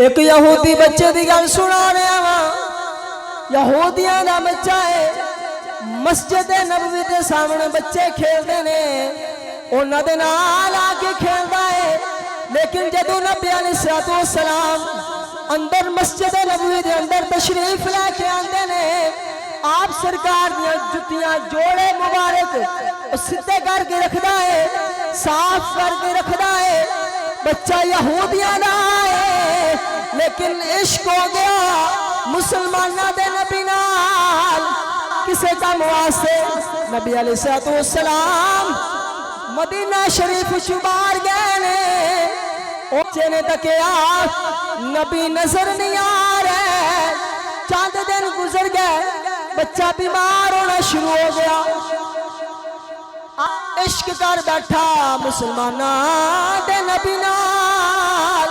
एक यहूदी बच्चे की गल सुना रहा वा। यहूदियों का बच्चा है, मस्जिद नबवी के सामने बच्चे खेलते ने, उन्होंने नाल आके खेलता है। लेकिन जदों नबी अलैहिस्सलाम अंदर मस्जिद नबवी के अंदर तशरीफ लैके आते ने, आप सरकार दियां जुतियां जोड़े मुबारक सीधे करके रखता है, साफ करके रखता है। बच्चा यहूदियां दा है, लेकिन इश्क हो गया मुसलमाना दे नबी नाल। किसे काम वास्ते नबी अलैहिस्सलाम मदीना शरीफ शुबार गए ने, बच्चे ने तकिया नबी नजर नहीं आ रहे। चंद दिन गुजर गए, बच्चा बीमार होना शुरू हो गया। इश्क कर बैठा मुसलमाना दे नबी नाल,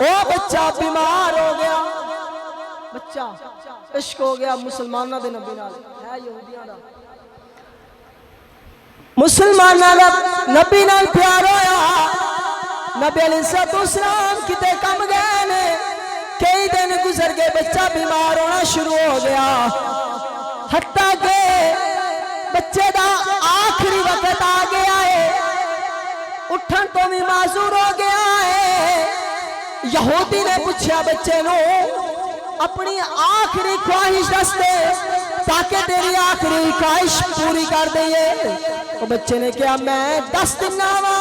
ओ बच्चा बीमार हो गया। बच्चा इश्क हो गया मुसलमाना दे नबी नाल, है यहूदियां दा। मुसलमाना दा नबी नाल प्यार होया। नबी अलैहिस्सलाम किते कम गए ने, कई दिन गुजर गए, बच्चा बीमार होना शुरू हो गया। हत्ता के बच्चे का आखिरी वक्त आ गया है, उठन तो भी माजूर हो गया है। यहूदी ने पूछा बच्चे नो अपनी आखिरी ख्वाहिश दस दे, ताकि तेरी आखिरी ख्वाहिश पूरी कर दईए। तो बच्चे ने कहा मैं 10 दिन वा,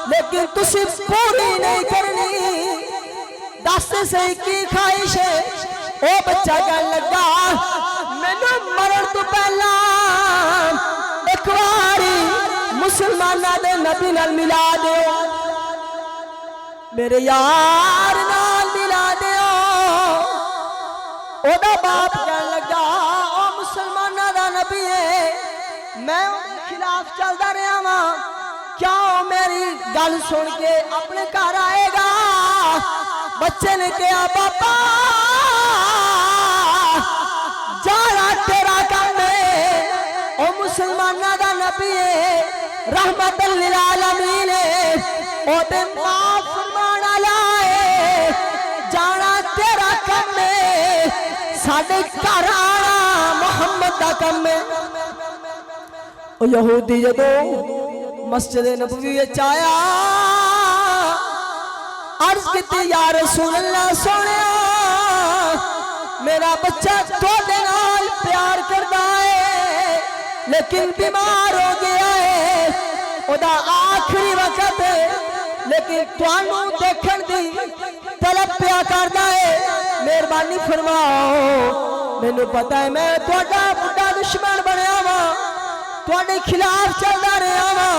लेकिन तुसी पूरी नहीं करनी। 10 से की ख्वाहिश है? ओ बच्चा कह लगा मैनू मरण तो पहला एक बारी मुसलमाना दे नबी नाल मिला दो, मेरे यार नाल मिला दो। ओदा बाप कह लगा ओ मुसलमाना दा नबी है, मैं उनके खिलाफ चलता रहा वा, क्या मेरी गल सुन के अपने घर आएगा? बच्चे ने कहा पापा जाना तेरा काम है, ओ मुसलमाना दा नबी है, रहमतुल लिल आलमीन है, ओ ते माफ फरमान वाला है, जाना तेरा काम है, साडे घर आना मोहम्मद दा काम है। ओ यहूदी जदों मस्जिद नबवी विच आया, अर्ज की या रसूल अल्लाह सोने मेरा बच्चा थोड़े नाल प्यार करता है, लेकिन बीमार हो गया है, ओदा आखिरी वक्त है, लेकिन तुहानू देखण दी तलब प्या करता है, मेहरबानी फरमाओ। मैनू पता है मैं तुहाडा बुढ़ा दुश्मन बनया वा, तुहाडे खिलाफ चलता रहा वा,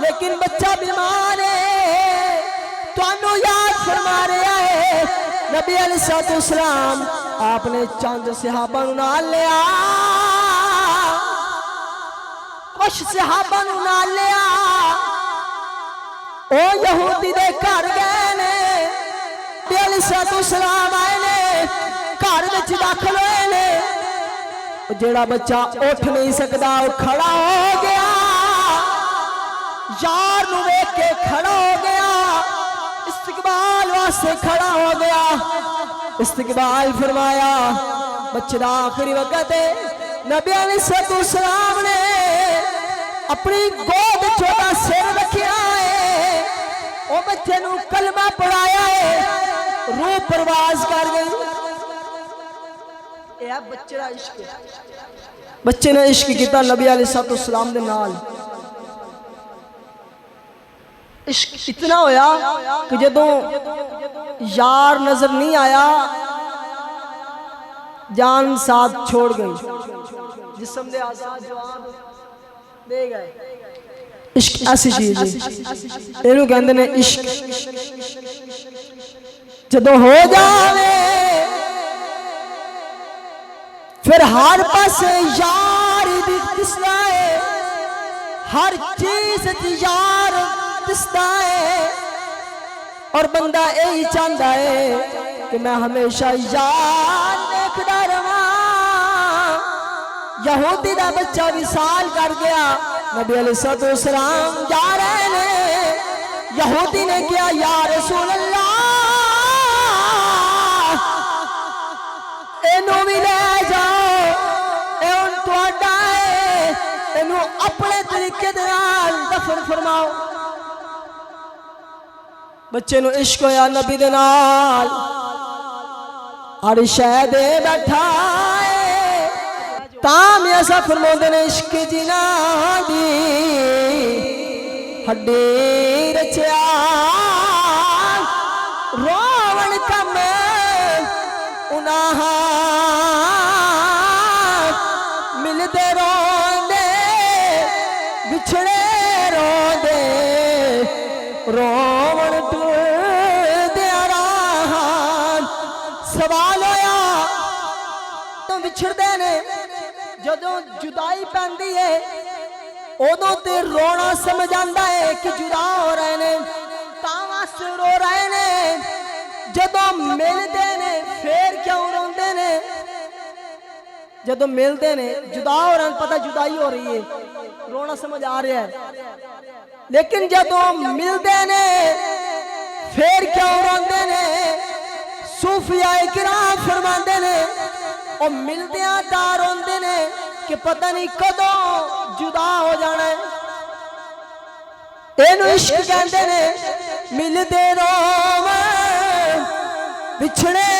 लेकिन बच्चा बीमार है, तुहानू याद फरमा रहा है। नबी अलैहिस्सलाम आपने चंद सहाबा नाल लिया, कुछ सहाबा नाल लिया, ओ यहूदी दे घर गए ने। नबी अलैहिस्सलाम आए ने, घर विच दाखिल होए ने। जेड़ा बच्चा उठ नहीं सकता वो खड़ा हो गया, यार नू वेख के खड़ा हो गया, इस्तकबाल वास्ते खड़ा हो गया, इस्तकबाल फरमाया। बच्चे का आखिरी वक्त है, नबी अलैहिस्सलाम ने अपनी गोद छोटा सिर रखा है, वो बच्चे नू कलमा पढ़ाया है, रूह परवाज कर गई। बच्चे का इश्क, बच्चे ने इश्क किया नबी अलैहिस्सलाम दे नाल। इश्क इतना होया कि जदों यार नजर नहीं आया, जान साथ छोड़ गई, जिस्म दे आजाद जवाब दे गए। इश्क ऐसी चीज है, इहनू कहंदे ने इश्क। जदों हो जावे फिर हर पासे यार दिसदा है, हर चीज यार दिसदा है, और बंदा यही चाहता है कि मैं हमेशा यार देखदा रहा। यहूदी का बच्चा विसाल कर गया, नबी अलैहिस्सलाम जा रहे ने, यहूदी ने किया या रसूल अल्लाह तरीके दे नाल दफन फरमाओ। बच्चे नू इश्क होया नबी दे नाल अरशै दे बैठा ताम ऐसा फरमाते ने इश्क जिना दी हड्डी रचा रोवन कम उनाहा मिलते रोंदे बिछड़े रोंदे रोवन टूटदे राहान। सवाल होया तो बिछड़दे ने जदों जुदाई पैंदी है उदों ते रोना समझ आंदा है कि जुदा हो रहे ने तां रो रहे ने। जदों मिलते ने फिर क्यों रोंदे ने? जदों मिलते ने जुदा हो रहे पता जुदाई हो रही है रोना समझ आ रहा है, लेकिन जदों मिलते ने फिर क्यों रोंदे ने? सूफियाए किराम फरमाते ने और मिलदियां दा रोंदे ने कि पता नहीं कदों जुदा हो जाना है। इहनूं इश्क कहंदे ने। मिलदे रोवे बिछड़े